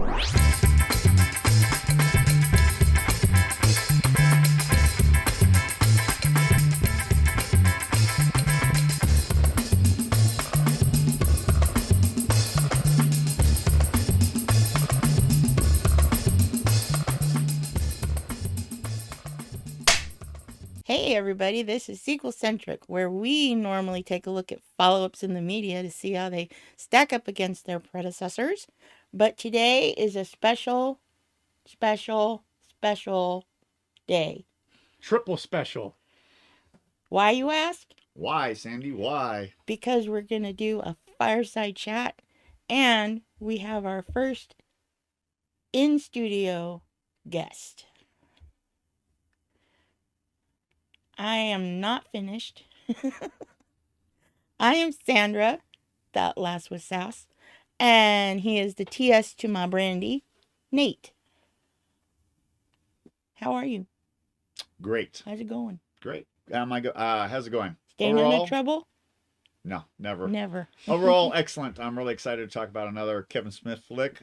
Hey everybody, this is SequelCentric, where we normally take a look at follow-ups in the media to see how they stack up against their predecessors. But today is a special day. Triple special. Why, you ask? Why, Sandy? Why? Because we're going to do a fireside chat, and we have our first in-studio guest. I am not finished. I am Sandra, that last was sass, and he is the TS to my brandy, Nate. How are you? Great. How's it going? Great. How's it going? Staying out of trouble? No, never. Never. Overall, excellent. I'm really excited to talk about another Kevin Smith flick.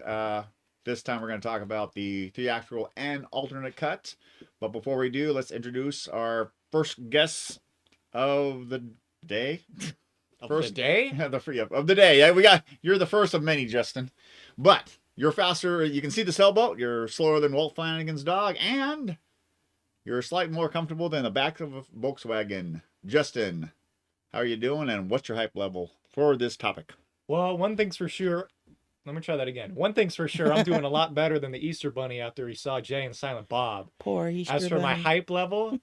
This time we're going to talk about the theatrical and alternate cut. But before we do, let's introduce our first guest of the day. Of the day? Of the day. Yeah, you're the first of many, Justin. But you're faster. You can see the sailboat. You're slower than Walt Flanagan's dog, and you're slightly more comfortable than the back of a Volkswagen. Justin, how are you doing, and what's your hype level for this topic? Well, one thing's for sure. Let me try that again. One thing's for sure, I'm doing a lot better than the Easter Bunny after he saw Jay and Silent Bob. Poor Easter As for Bunny. my hype level,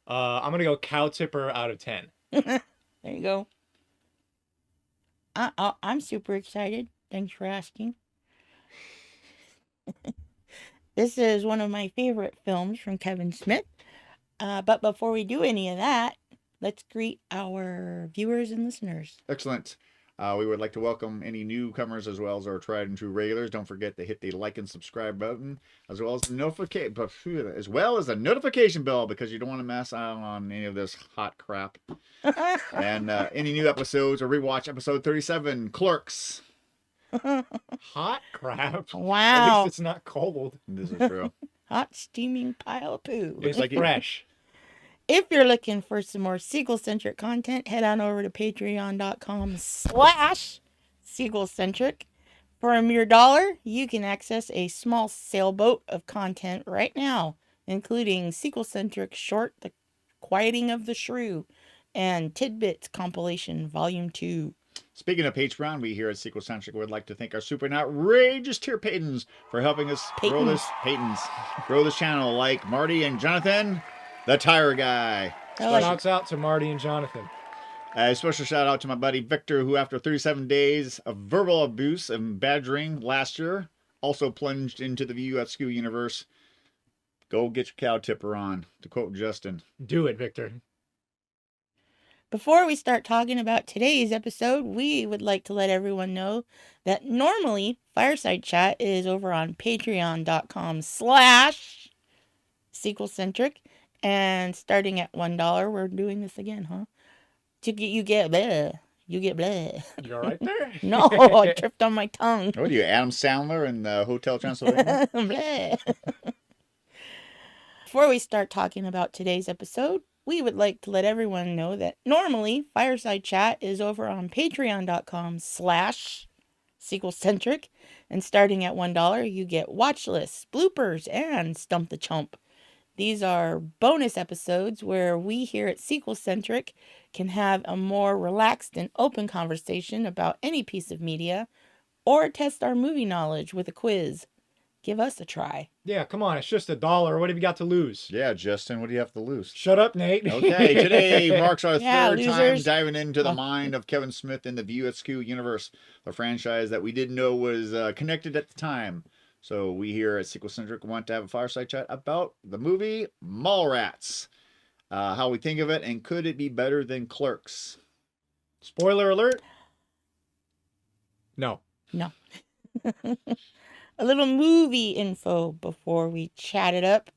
I'm going to go cow tipper out of 10. There you go. I'm super excited. Thanks for asking. This is one of my favorite films from Kevin Smith. But before we do any of that, let's greet our viewers and listeners. Excellent. We would like to welcome any newcomers as well as our tried and true regulars. Don't forget to hit the like and subscribe button, as well as the notification bell, because you don't want to miss out on any of this hot crap. And any new episodes, or rewatch episode 37, Clerks. Hot crap. Wow. At least it's not cold. This is true. Hot steaming pile of poo. It's like fresh. If you're looking for some more sequel-centric content, head on over to patreon.com/sequel-centric. For a mere $1, you can access a small sailboat of content right now, including sequel-centric short, The Quieting of the Shrew, and Tidbits Compilation Volume 2. Speaking of Patreon, we here at SequelCentric would like to thank our super and outrageous tier patrons for helping us grow this channel, like Marty and Jonathan, the Tire Guy. Shouts out to Marty and Jonathan. A special shout out to my buddy Victor, who after 37 days of verbal abuse and badgering last year, also plunged into the View Askewniverse. Go get your cow tipper on, to quote Justin. Do it, Victor. Before we start talking about today's episode, we would like to let everyone know that normally Fireside Chat is over on patreon.com/sequelcentric, and starting at $1, we're doing this again, huh? You get blah. You all right there? No, I tripped on my tongue. What are you, Adam Sandler in Hotel Transylvania? Blah. Before we start talking about today's episode, we would like to let everyone know that normally Fireside Chat is over on patreon.com/sequelcentric, and starting at $1, you get watch lists, bloopers, and Stump the Chump. These are bonus episodes where we here at SequelCentric can have a more relaxed and open conversation about any piece of media, or test our movie knowledge with a quiz. Give us a try. Yeah, come on. It's just $1. What have you got to lose? Yeah, Justin, what do you have to lose? Shut up, Nate. Okay, today marks our third losers. time diving into the mind of Kevin Smith in the View Askewniverse, the franchise that we didn't know was connected at the time. So we here at SequelCentric want to have a fireside chat about the movie Mallrats, how we think of it, and could it be better than Clerks? Spoiler alert. No. A little movie info before we chat it up.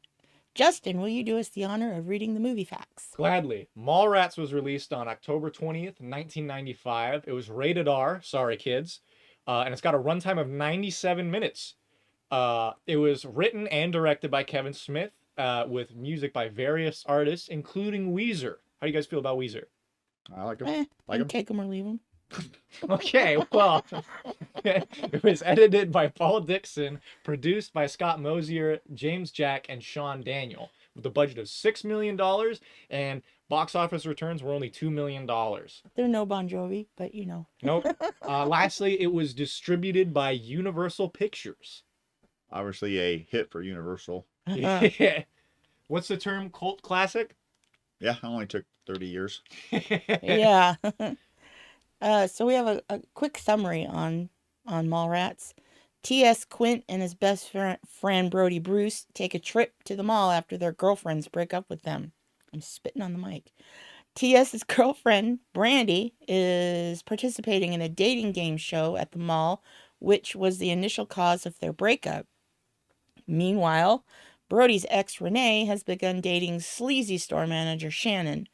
Justin, will you do us the honor of reading the movie facts? Gladly. Mallrats was released on October 20th, 1995. It was rated R. Sorry, kids. And it's got a runtime of 97 minutes. It was written and directed by Kevin Smith, with music by various artists, including Weezer. How do you guys feel about Weezer? I like him. You Like him. take them or leave them. Okay, well, it was edited by Paul Dixon, produced by Scott Mosier, James Jack, and Sean Daniel, with a budget of $6 million, and box office returns were only $2 million. They're no Bon Jovi, but you know. Nope. Lastly, it was distributed by Universal Pictures. Obviously a hit for Universal. Yeah. What's the term? Cult classic? Yeah, it only took 30 years. Yeah. So we have a quick summary on Mallrats. T.S. Quint and his best friend Brody Bruce take a trip to the mall after their girlfriends break up with them. I'm spitting on the mic. T.S.'s girlfriend, Brandy, is participating in a dating game show at the mall, which was the initial cause of their breakup. Meanwhile, Brody's ex, Renee, has begun dating sleazy store manager Shannon.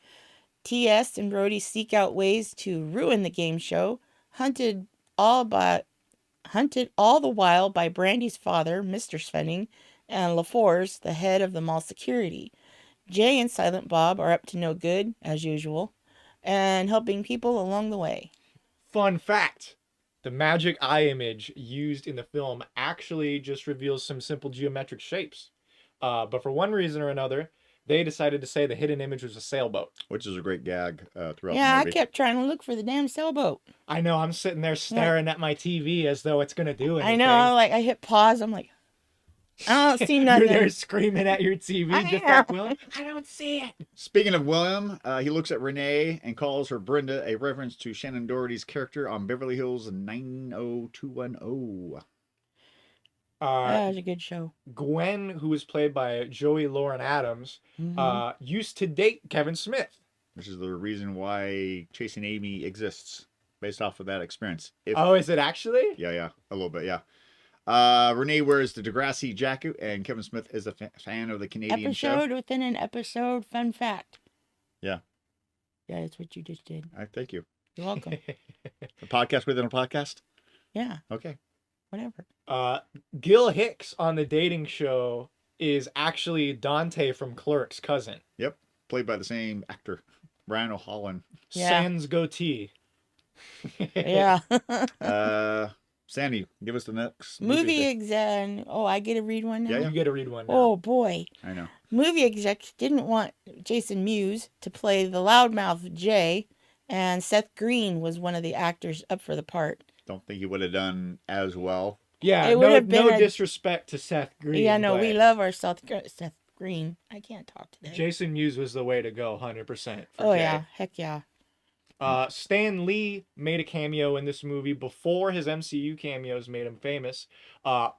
T.S. and Brody seek out ways to ruin the game show, hunted all the while by Brandy's father, Mr. Svenning, and LaFours, the head of the mall security. Jay and Silent Bob are up to no good, as usual, and helping people along the way. Fun fact. The magic eye image used in the film actually just reveals some simple geometric shapes. But for one reason or another, they decided to say the hidden image was a sailboat. Which is a great gag throughout Yeah, the I movie. kept trying to look for the damn sailboat. I know, I'm sitting there staring at my TV as though it's going to do anything. I know, like, I hit pause. I'm like, I don't see nothing. You're there screaming at your TV, I just am. like William. I don't see it. Speaking of William, he looks at Renee and calls her Brenda, a reference to Shannon Doherty's character on Beverly Hills 90210. That was a good show. Gwen, who was played by Joey Lauren Adams, used to date Kevin Smith. Which is the reason why Chasing Amy exists, based off of that experience. Oh, is it actually? Yeah, a little bit, yeah. Renee wears the Degrassi jacket, and Kevin Smith is a fan of the Canadian show. Episode within an episode, fun fact. Yeah. Yeah, that's what you just did. Thank you. You're welcome. A podcast within a podcast? Yeah, Okay. whatever. Gil Hicks on the dating show is actually Dante from Clerks' cousin. Yep. Played by the same actor, Brian O'Halloran. Yeah. Sans goatee. Yeah. Sandy, give us the next Movie exec. Oh, I get to read one now? Yeah, You get to read one now. Oh, boy. I know. Movie execs didn't want Jason Mewes to play the loudmouth Jay, and Seth Green was one of the actors up for the part. Don't think he would have done as well. Yeah, It would no, have been no a- disrespect to Seth Green. Yeah, no, we but love our Seth Green. I can't talk today. Jason Mewes was the way to go, 100%. Oh, Jay. yeah. Heck yeah. Stan Lee made a cameo in this movie before his MCU cameos made him famous.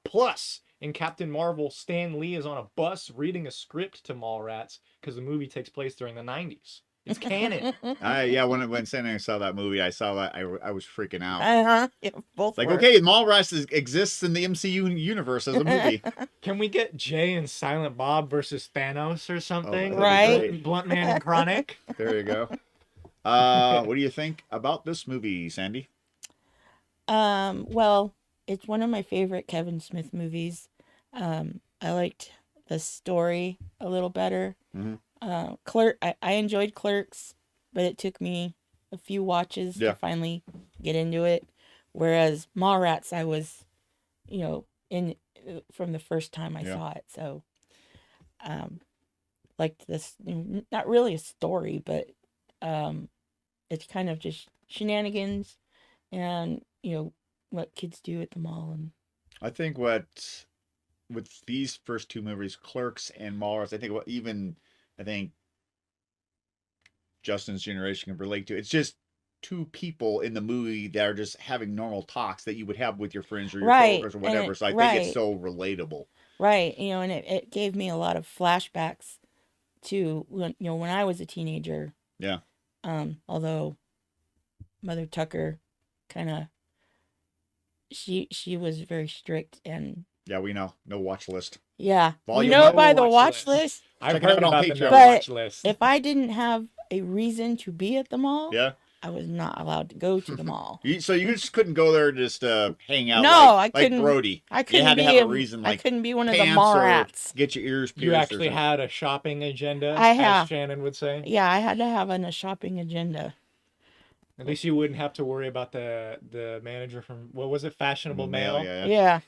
Plus, in Captain Marvel, Stan Lee is on a bus reading a script to Mallrats because the movie takes place during the 90s. It's canon. Yeah, when Sandy saw that movie, I saw that, I was freaking out. Uh-huh. Yeah, both Like, were. okay, Mallrats exists in the MCU universe as a movie. Can we get Jay and Silent Bob versus Thanos or something? that'd be Right. great. Blunt Man and Chronic. There you go. What do you think about this movie, Sandy? Well, it's one of my favorite Kevin Smith movies. I liked the story a little better. Mhm. I enjoyed Clerks, but it took me a few watches Yeah. to finally get into it. Whereas Mallrats, I was, in from the first time I Yeah. saw it. So, liked this. Not really a story, but it's kind of just shenanigans, and what kids do at the mall. And I think with these first two movies, Clerks and Mallrats, I think Justin's generation can relate to. It's just two people in the movie that are just having normal talks that you would have with your friends or your Right, coworkers or and whatever. it- So I think right. it's so relatable. right, and it gave me a lot of flashbacks to when I was a teenager. Yeah. Although Mother Tucker kind of she was very strict, and Yeah, we know. No watch list. yeah, Volume we know one by the watch watch list. list. I've Check it heard out on about the Patreon. no But watch list. If I didn't have a reason to be at the mall, Yeah. I was not allowed to go to the mall. So you just couldn't go there to just hang out No, like, I couldn't. Brody. I You couldn't had to be. have a reason, I like couldn't be one of the pants or Mallrats. get your ears pierced. You actually or something. had a shopping agenda, I as have. Shannon would say. Yeah, I had to have a shopping agenda. At least you wouldn't have to worry about the manager from, what was it, Fashionable Mail? Yeah.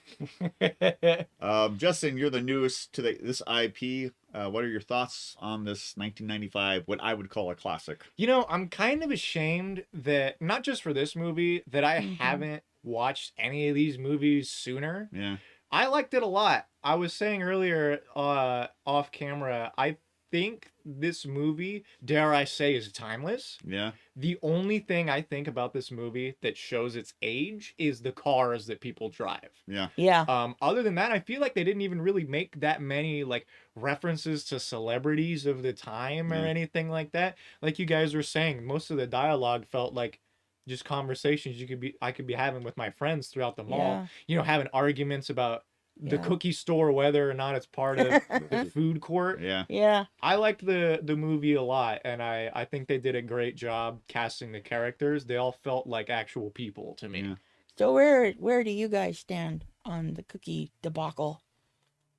Yeah. Justin, you're the newest to this IP. What are your thoughts on this 1995, what I would call a classic? You know, I'm kind of ashamed that, not just for this movie, that I Mhm. haven't watched any of these movies sooner. Yeah. I liked it a lot. I was saying earlier, off camera, I think this movie, dare I say, is timeless. Yeah. The only thing I think about this movie that shows its age is the cars that people drive. Yeah. Yeah. Other than that, I feel like they didn't even really make that many like references to celebrities of the time or Yeah. anything like that. Like you guys were saying, most of the dialogue felt like just conversations I could be having with my friends throughout the mall. Yeah. You know, having arguments about the Yeah. cookie store, whether or not it's part of the food court. Yeah. Yeah. I liked the movie a lot, and I think they did a great job casting the characters. They all felt like actual people to me. Yeah. So where do you guys stand on the cookie debacle?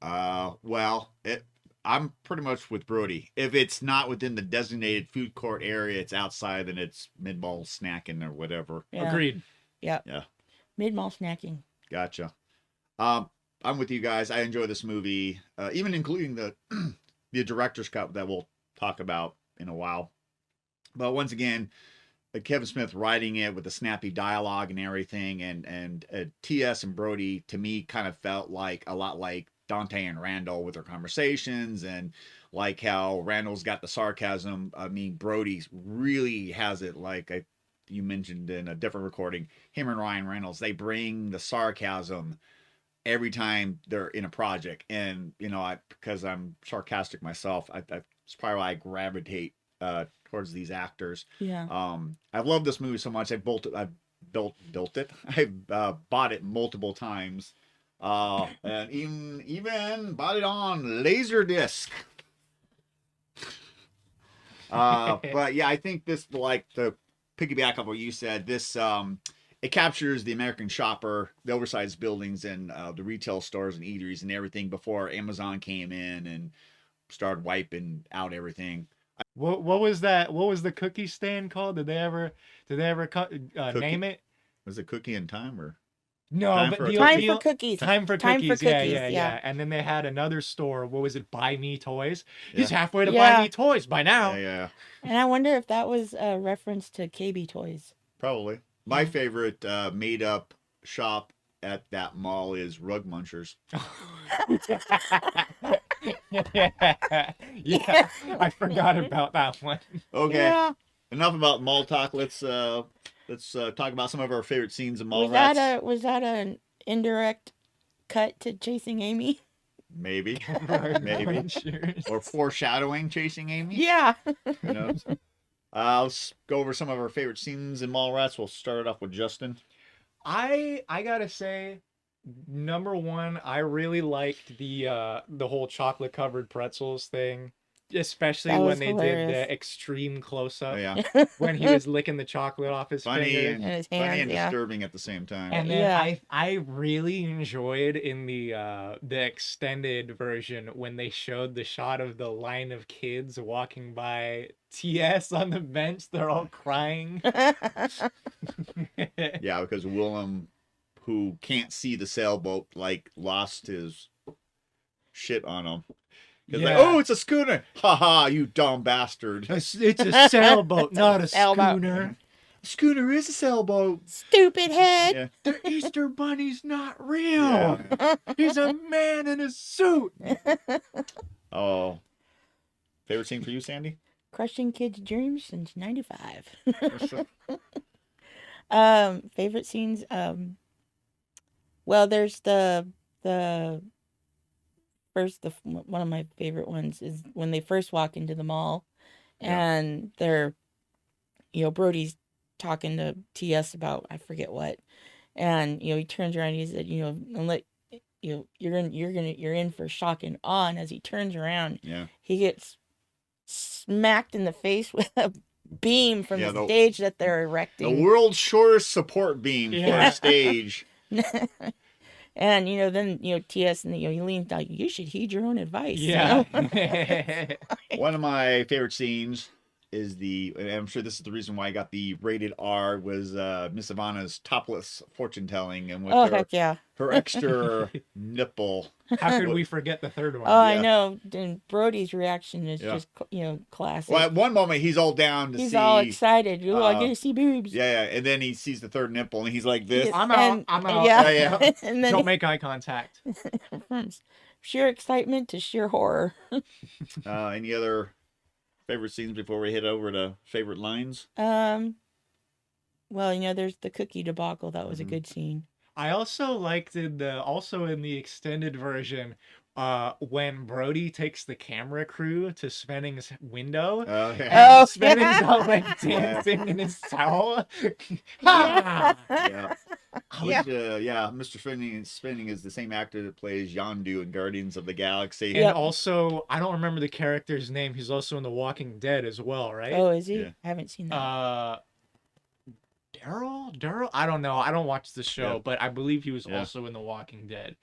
Well, I'm pretty much with Brody. If it's not within the designated food court area, it's outside and it's mid-mall snacking or whatever. Yeah. Agreed. Yeah. Yeah. Mid-mall snacking. Gotcha. I'm with you guys. I enjoy this movie, even including the the director's cut that we'll talk about in a while. But once again, Kevin Smith writing it with the snappy dialogue and everything, and T.S. and Brody to me kind of felt like a lot like Dante and Randall with their conversations, and like how Randall's got the sarcasm. I mean, Brody really has it. Like you mentioned in a different recording, him and Ryan Reynolds, they bring the sarcasm every time they're in a project. And you know, because I'm sarcastic myself, it's probably why I gravitate towards these actors. Yeah. I've loved this movie so much. I've built it. I've bought it multiple times, and even bought it on Laserdisc. But yeah, I think this, like, to piggyback on what you said, this it captures the American shopper, the oversized buildings, and the retail stores and eateries and everything before Amazon came in and started wiping out everything. What was that? What was the cookie stand called? Did they ever name it? Was it Cookie in Time or? No, Time but for the Time the- for cookies. Time for Time for cookies. Yeah, cookies, yeah, yeah. yeah. And then they had another store. What was it? Buy Me Toys. He's Yeah. halfway to Yeah. buy me toys by now. Yeah, And I wonder if that was a reference to KB Toys. probably. My favorite made up shop at that mall is Rug Munchers. yeah, I forgot about that one. Okay, Yeah. enough about mall talk. Let's talk about some of our favorite scenes in Mallrats. Was that an indirect cut to Chasing Amy? Maybe, maybe, or foreshadowing Chasing Amy. Yeah. Who knows? Let's go over some of our favorite scenes in Mallrats. We'll start it off with Justin. I gotta say, number one, I really liked the whole chocolate covered pretzels thing, especially That when was they did hilarious. the extreme close Oh up yeah, when he was licking the chocolate off his funny finger. and, And his funny hands, and yeah. disturbing at the same time. And then Yeah. I really enjoyed in the extended version when they showed the shot of the line of kids walking by TS on the bench. They're all crying. Yeah, because Willem, who can't see the sailboat, like lost his shit on him. He's like, Yeah. oh, it's a schooner. Ha ha, you dumb bastard. It's a sailboat, not a sailboat. schooner. Schooner is a sailboat. Stupid head. Yeah. The Easter Bunny's not real. He's a man in a suit. Oh. Favorite scene for you, Sandy? Crushing kids' dreams since '95. Favorite scenes. Well, there's the first. One of my favorite ones is when they first walk into the mall, Yeah. and they're, Brody's talking to TS about I forget what, and he turns around and he said, and let you're in for shock and awe. And as he turns around, Yeah. he gets smacked in the face with a beam from Yeah, the stage that they're the erecting. world's shortest support beam for Yeah. a stage. And then TS and he leans down. You should heed your own advice. Yeah. One of my favorite scenes is and I'm sure this is the reason why I got the rated R, was Miss Ivana's topless fortune telling, and with Oh heck yeah! her extra nipple. How could we forget the third one? Oh, I Yeah. know. And Brody's reaction is Yeah. just classic. Well, at one moment he's all down to He's see. all excited. Oh, I get to see boobs. Yeah, and then he sees the third nipple and he's like this. I'm out. I'm out. Yeah, Yeah. and then Don't make eye contact. from sheer excitement to sheer horror. Any other favorite scenes before we head over to favorite lines? Well, there's the cookie debacle. That was a Mhm. good scene. I also liked in the extended version, when Brody takes the camera crew to Svenning's window. Yeah. Oh, Svenning's yeah. out like dancing in his towel. Yeah. Yeah. Yeah. Mr. Spinning is the same actor that plays Yondu in Guardians of the Galaxy. And Yep. also, I don't remember the character's name. He's also in The Walking Dead as well, right? Oh, is he? Yeah. I haven't seen that. Daryl? I don't know. I don't watch the show, Yeah. but I believe he was Yeah. also in The Walking Dead.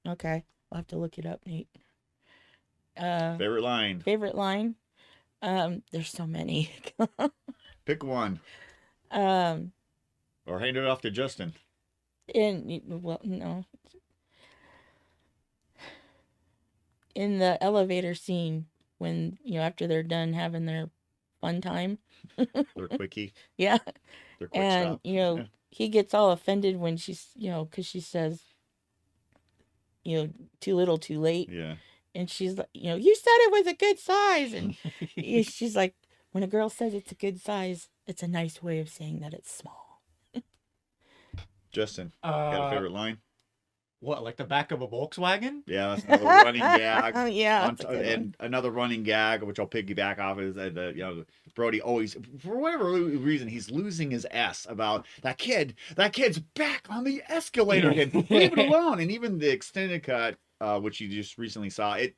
Okay, I'll have to look it up, Nate. Favorite line? Favorite line? There's so many. Pick one. um, Or hand it off to Justin. no. In the elevator scene, when after they're done having their fun time, Their quickie. yeah, Their quick and stop. Yeah. he gets all offended when she's because she says, too little, too late, Yeah. and she's like, you said it was a good size, and she's like, when a girl says it's a good size, it's a nice way of saying that it's small. Justin, got a favorite line? What, like the back of a Volkswagen? Yeah, that's another running gag. Yeah, that's a good one. And another running gag, which I'll piggyback off, is that Brody always, for whatever reason, he's losing his S about that kid. That kid's back on the escalator again. Leave it alone. And even the extended cut, which you just recently saw, I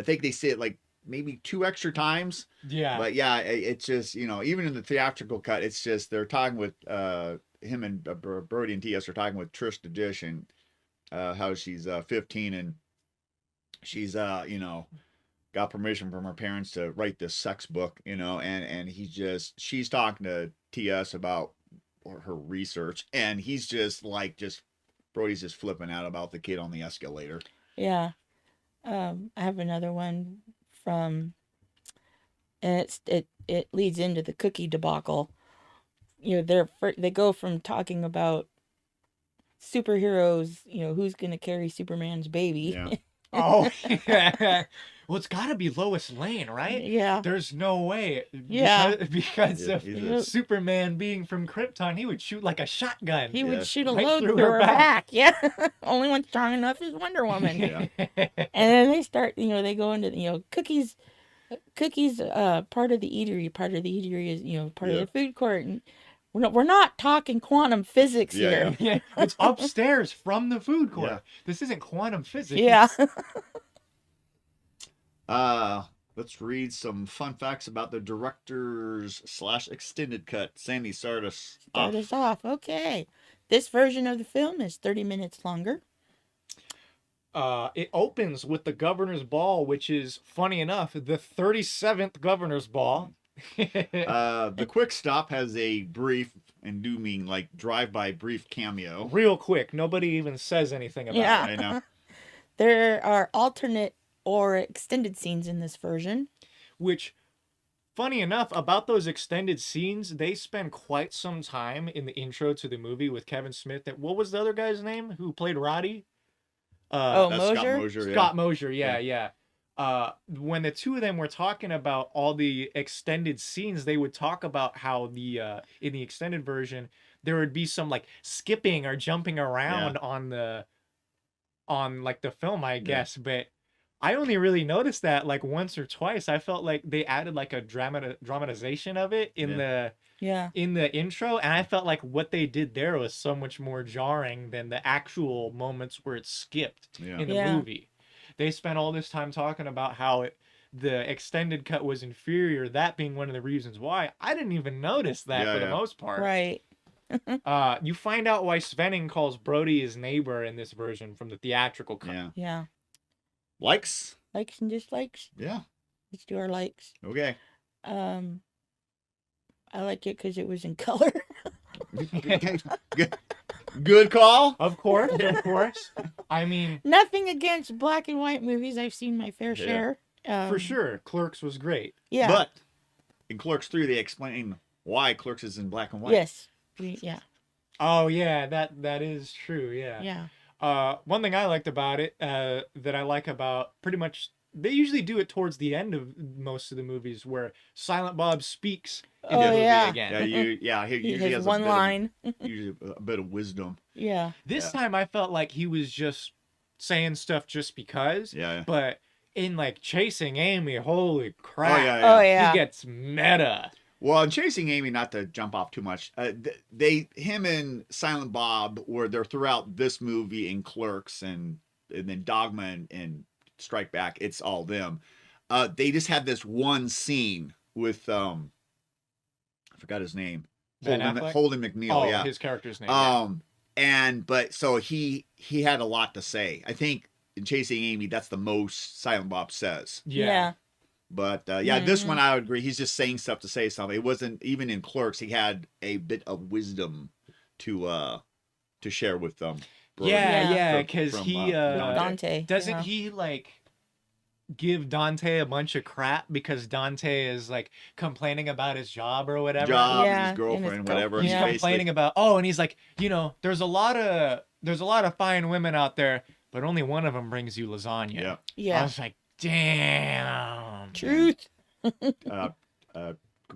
think they say it like maybe 2 extra times. Yeah. But yeah, it's just even in the theatrical cut, it's just they're talking with him and Brody and TS are talking with Trish the Dish, and how she's 15 and she's got permission from her parents to write this sex book, and she's talking to TS about her research, and he's just Brody's just flipping out about the kid on the escalator. Yeah. I have another one from, and it leads into the cookie debacle. They go from talking about superheroes, who's gonna carry Superman's baby. Yeah. Oh, yeah. Well, it's got to be Lois Lane, right? Yeah. There's no way. Yeah. Because Yeah, of he's a- Superman being from Krypton, he would shoot like a shotgun. He Yeah. would shoot a Right load through through her her back. Yeah. Only one strong enough is Wonder Woman. Yeah. And then they start, they go into, cookies, part of the eatery. Part of the eatery is, part of Yeah. the food court. And we're not talking quantum physics Yeah, here. Yeah, it's upstairs from the food court. Yeah. This isn't quantum physics. Yeah. Let's read some fun facts about the director's / extended cut. Sandy, start us Start us off. Okay. This version of the film is 30 minutes longer. It opens with the governor's ball, which is, funny enough, the 37th governor's ball. The quick stop has a brief, and do mean like drive-by brief cameo. Real quick. Nobody even says anything about Yeah. it. I know. There are alternate or extended scenes in this version. Which, funny enough, about those extended scenes, they spend quite some time in the intro to the movie with Kevin Smith. What was the other guy's name who played Roddy? Oh, That's Scott Mosier? Mosier. Yeah. Scott Mosier, yeah. When the two of them were talking about all the extended scenes, they would talk about how in the extended version there would be some like skipping or jumping around on the film, I guess. But I only really noticed that like once or twice. I felt like they added like a dramatization of it in the intro, and I felt like what they did there was so much more jarring than the actual moments where it skipped in the movie. They spent all this time talking about how the extended cut was inferior, that being one of the reasons why. I didn't even notice that Yeah, for the yeah. most part. Right. You find out why Svenning calls Brody his neighbor in this version from the theatrical cut. Yeah. Yeah. Likes? Likes and dislikes. Yeah. Let's do our likes. Okay. I like it because it was in color. Good call. Of course, of course. I mean, Nothing against black and white movies. I've seen my fair Yeah. share. for sure, Clerks was great. Yeah. But in Clerks 3, they explain why Clerks is in black and white. Yes. Yeah. Oh yeah, that is true. Yeah. Yeah. One thing I liked about it, that I like about pretty much, they usually do it towards the end of most of the movies where Silent Bob speaks in the Oh, movie yeah. again. He He usually has has one line. usually a bit of wisdom. Yeah. This Yeah. time I felt like he was just saying stuff just because. Yeah. But in like Chasing Amy, holy crap. Oh yeah. Oh yeah. He gets meta. Well, in Chasing Amy, not to jump off too much, him and Silent Bob they're throughout this movie and Clerks and then Dogma and Strike Back. It's all them. They just had this one scene with I forgot his name. Ben Affleck? Holden McNeil. Oh, Yeah. his character's name. Yeah. But so he had a lot to say. I think in Chasing Amy, that's the most Silent Bob says. Yeah. But this one I would agree. He's just saying stuff to say something. It wasn't even in Clerks. He had a bit of wisdom to share with them. Yeah, From- because from, he Dante. doesn't Yeah. he like give Dante a bunch of crap because Dante is like complaining about his job or whatever. Job, Yeah, his girlfriend, and his whatever. girlfriend. He's Yeah. complaining about and he's like, there's a lot of fine women out there, but only one of them brings you lasagna. Yeah. I Yeah. was like, damn. Truth.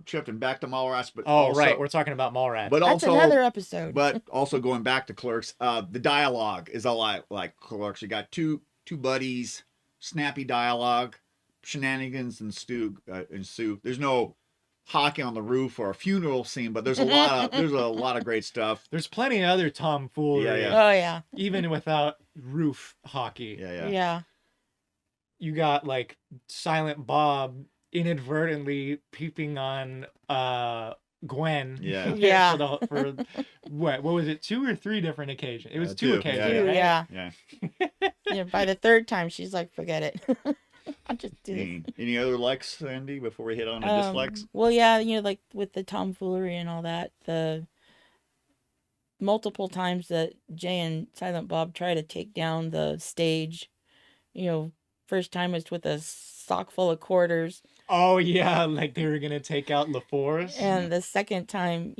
Shifting back to Mallrats, but Oh, also, right. We're talking about Mallrats. but That's also another episode. But also going back to Clerks, the dialogue is a lot like Clerks. You got two buddies, snappy dialogue, shenanigans ensue. There's no hockey on the roof or a funeral scene, but there's a lot of great stuff. There's plenty of other tomfoolery, Yeah. Oh yeah. even without roof hockey. Yeah. Yeah. You got like Silent Bob inadvertently peeping on Gwen. Yeah. Yeah. for what was it, 2 or 3 different occasions? It was 2 2, occasions. Dude, right? yeah. Yeah. Yeah. By the third time, she's like, forget it. I'll just do this. Any other likes, Andy, before we hit on the dislikes? Well, yeah, like with the tomfoolery and all that, the multiple times that Jay and Silent Bob try to take down the stage, first time was with a sock full of quarters, Oh yeah, like they were gonna take out LaForce. and the second time,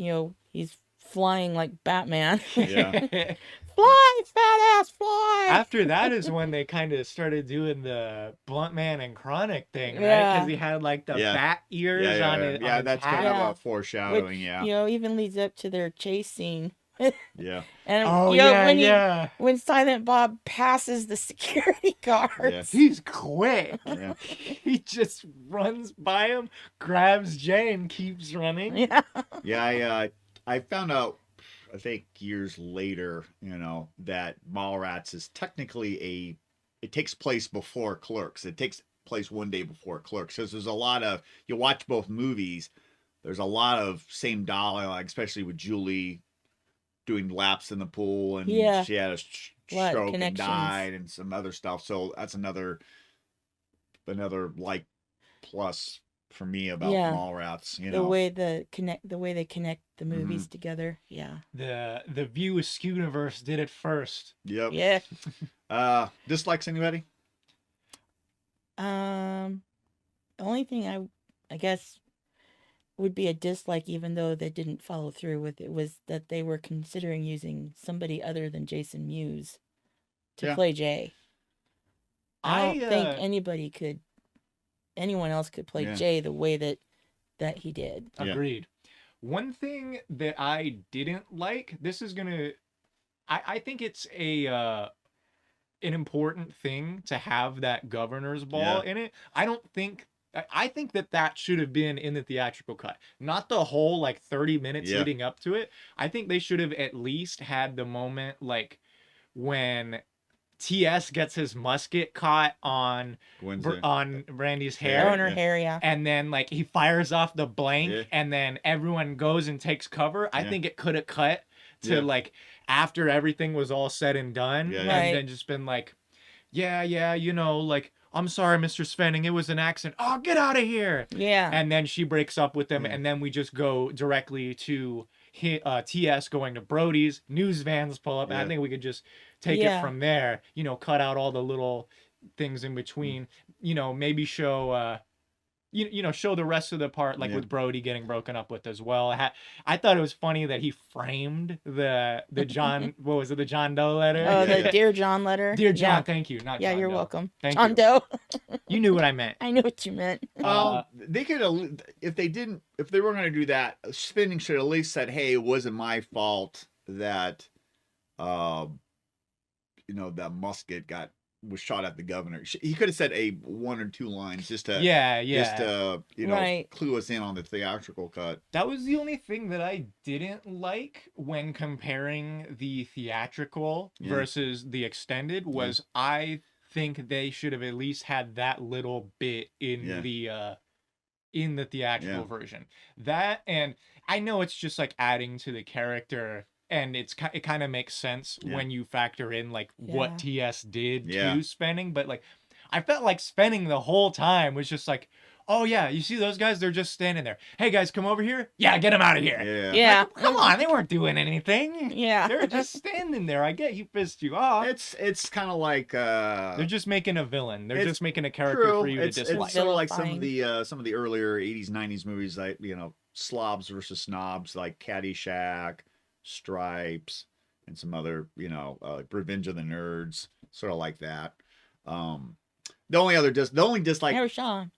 he's flying like Batman. Yeah. Fly, fat ass, fly! After that is when they kind of started doing the Blunt Man and Chronic thing, right? Yeah. Because he had like the Yeah. bat ears Yeah, on yeah, it. yeah. That's kind hat. of a foreshadowing. Which, Yeah. even leads up to their chase scene. Yeah. And Oh yeah, when yeah. when Silent Bob passes the security guards. He's quick. Yeah. He just runs by him, grabs Jay, and keeps running. Yeah. Yeah, I found out, I think years later, that Mallrats is technically it takes place before Clerks. It takes place one day before Clerks. So there's a lot of, you watch both movies, there's a lot of same dialogue, especially with Julie doing laps in the pool, and Yeah. she had a Lot of stroke and connections. died, and some other stuff. So that's another like plus for me about Yeah. Mallrats. The way they connect the movies Mm-hmm. together. Yeah. The View Askewniverse did it first. Yep. Yeah. Dislikes anybody? The only thing I guess would be a dislike, even though they didn't follow through with it, was that they were considering using somebody other than Jason Mewes to Yeah. play Jay. I don't think uh, anyone else could play Yeah. Jay the way that he did. Yeah. Agreed. One thing that I didn't like, this is gonna, I think it's an important thing to have that governor's ball in it. I think that should have been in the theatrical cut, not the whole like 30 minutes Yeah. leading up to it. I think they should have at least had the moment like when TS gets his musket caught on Wednesday. Randy's Hair. hair. On her Yeah. hair, yeah. And then like he fires off the blank, Yeah. and then everyone goes and takes cover. I Yeah. think it could have cut to Yeah. like after everything was all said and done, Yeah, and yeah. Right. then just been like, yeah, you know, like, I'm sorry, Mr. Svenning, it was an accident. Oh, get out of here. Yeah. And then she breaks up with him, Yeah. and then we just go directly to TS going to Brody's. News vans pull up, and I Yeah. think we could just take Yeah. it from there. You know, cut out all the little things in between. You know, maybe show you know, show the rest of the part, like Yeah. with Brody getting broken up with as well. I thought it was funny that he framed the John, what was it, the John Doe letter? Oh, Yeah, the yeah. Dear John letter. Dear John, Yeah, thank you. Not yeah, John you're Doe. welcome. Thank John you. Doe. You knew what I meant. I knew what you meant. They could, if they were going to do that, Spinning should at least said, "Hey, it wasn't my fault that, you know, that musket was shot at the governor." He could have said one or two lines just to, Yeah. just to, you know, Right. clue us in on the theatrical cut. That was the only thing that I didn't like when comparing the theatrical Yeah. versus the extended was I think they should have at least had that little bit in the theatrical Yeah. version. That, and I know it's just like adding to the character, and it kind of makes sense Yeah. when you factor in like Yeah. what TS did Yeah. to Spenning, but like I felt like Spenning the whole time was just like, oh yeah, you see those guys, they're just standing there. Hey guys, come over here. Yeah, get them out of here. Yeah. Yeah. Come on, they weren't doing anything. Yeah. They're just standing there. I get he pissed you off. It's kind of like They're just making a villain. They're it's just making a character true. for you to It's dislike. sort of like some of Vilifying. the earlier 80s 90s movies, like, you know, slobs versus snobs, like Caddyshack, Stripes, and some other, you know, like Revenge of the Nerds, sort of like that. The only dislike Never Sean.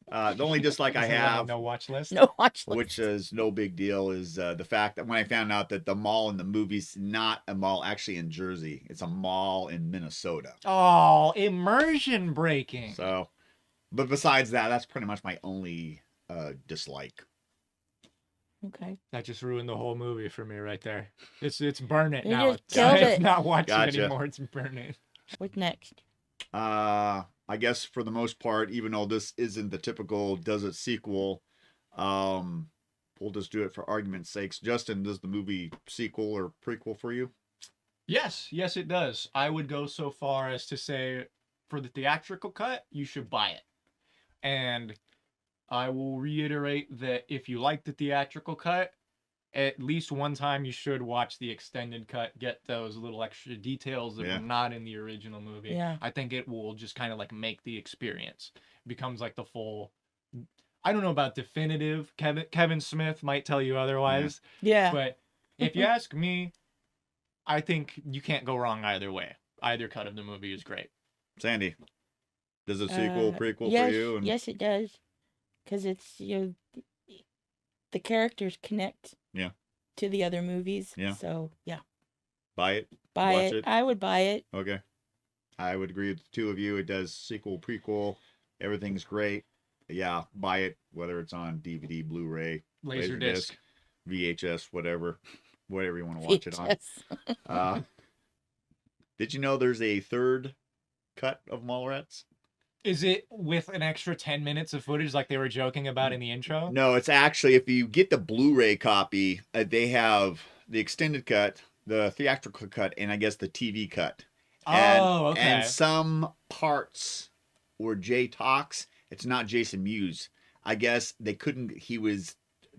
the only dislike I Is there, like, a have, no watch list. No watch list. which is no big deal, is the fact that when I found out that the mall in the movie's not a mall actually in Jersey, it's a mall in Minnesota. Oh, immersion breaking. So, but besides that, that's pretty much my only dislike. Okay. That just ruined the whole movie for me right there. It's burn it You now. just It's, killed it's it. not watch it Gotcha. anymore. It's burn it. What's next? I guess for the most part, even though this isn't the typical does it sequel, we'll just do it for argument's sakes. Justin, does the movie sequel or prequel for you? Yes, it does. I would go so far as to say for the theatrical cut, you should buy it. And I will reiterate that if you like the theatrical cut, at least one time you should watch the extended cut, get those little extra details that Yeah. were not in the original movie. Yeah. I think it will just kind of like make the experience. It becomes like the full, I don't know about definitive. Kevin Smith might tell you otherwise. Yeah. But if you ask me, I think you can't go wrong either way. Either cut of the movie is great. Sandy, does a sequel, prequel yes, for you? And Yes, it does. Because it's, the characters connect Yeah. to the other movies. Yeah. So, yeah. buy it. Buy Watch it. it. I would buy it. Okay. I would agree with the two of you. It does sequel, prequel. Everything's great. Yeah, buy it, whether it's on DVD, Blu-ray, Laserdisc. VHS, whatever you want to watch it on. VHS. Did you know there's a third cut of Mallrats? Is it with an extra 10 minutes of footage like they were joking about in the intro? No, it's actually, if you get the Blu-ray copy, they have the extended cut, the theatrical cut, and I guess the TV cut. Oh, okay. And some parts where Jay talks, it's not Jason Mewes. I guess they couldn't, he was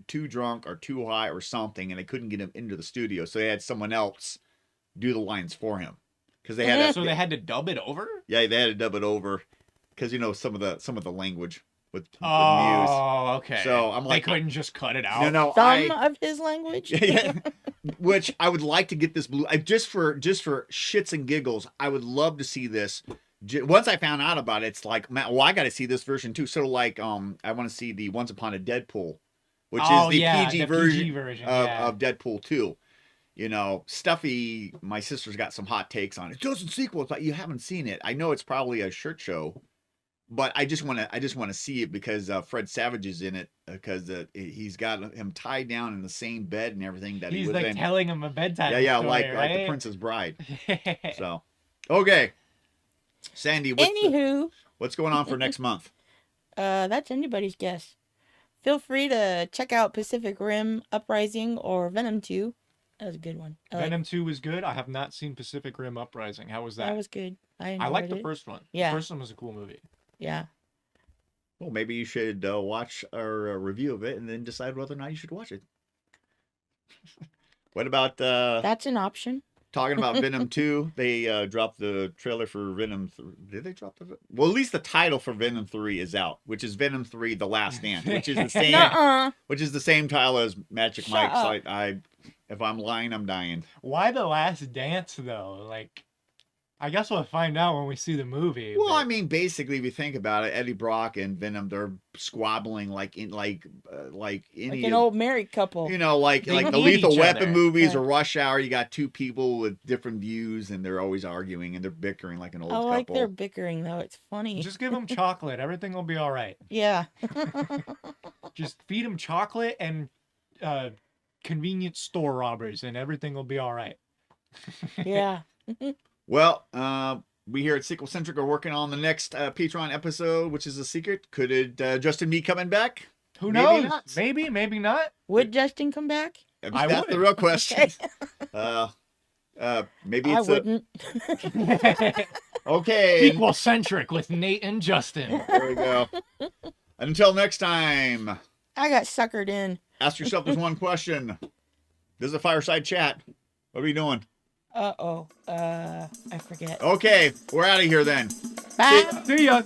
too drunk or too high or something, and they couldn't get him into the studio. So they had someone else do the lines for him. Because they had So they had to dub it over? yeah, they had to dub it over. Because, some of the language with Mewes. Oh, okay. So I'm like, they couldn't just cut it out. no, Some of his language. yeah, which I would like to get this blue. Just for shits and giggles, I would love to see this. Once I found out about it, it's like, man, well, I got to see this version too. So like, I want to see the Once Upon a Deadpool, which is the PG version of Deadpool 2. Stuffy. My sister's got some hot takes on it. It doesn't sequel, but you haven't seen it. I know it's probably a shirt show. But I just want to see it because Fred Savage is in it because he's got him tied down in the same bed and everything that He's he was like in. telling him a bedtime Yeah, story, like right? the Princess Bride. So Okay, Sandy, Anywho, what's going on for next month? that's anybody's guess. Feel free to check out Pacific Rim Uprising or Venom 2. That was a good one. Venom 2 was good. I have not seen Pacific Rim Uprising. How was that? That was good. I I liked enjoyed the it. first one. Yeah. The first one was a cool movie. Yeah. Well, maybe you should watch our review of it and then decide whether or not you should watch it. What about That's an option. talking about Venom 2? They dropped the trailer for Venom 3. Did they drop the? Well, at least the title for Venom 3 is out, which is Venom 3: The Last Stand, which is the same Nuh-uh. which is the same title as Magic Shut Mike. up. So I if I'm lying, I'm dying. Why The Last Dance, though? Like, I guess we'll find out when we see the movie. Well, but- I mean, basically, if you think about it, Eddie Brock and Venom, they're squabbling like any Like of- an old married couple. you know, like They the need Lethal each Weapon other. movies or Right. Rush Hour. You got two people with different views, and they're always arguing and they're bickering like an old I couple. like their bickering, though. It's funny. Just give them chocolate. Everything will be all right. Yeah. Just feed them chocolate and convenience store robbers, and everything will be all right. Yeah. Well, we here at SequelCentric are working on the next Patreon episode, which is a secret. Could it Justin be coming back? Who Maybe knows? not. Maybe, maybe not. Would Justin come back? I That's the would. real question. Okay. Maybe I it's wouldn't. okay. SequelCentric with Nate and Justin. There we go. Until next time, I got suckered in. ask yourself this one question. This is a fireside chat. What are we doing? Uh-oh. I forget. Okay, we're out of here then. Bye. See ya.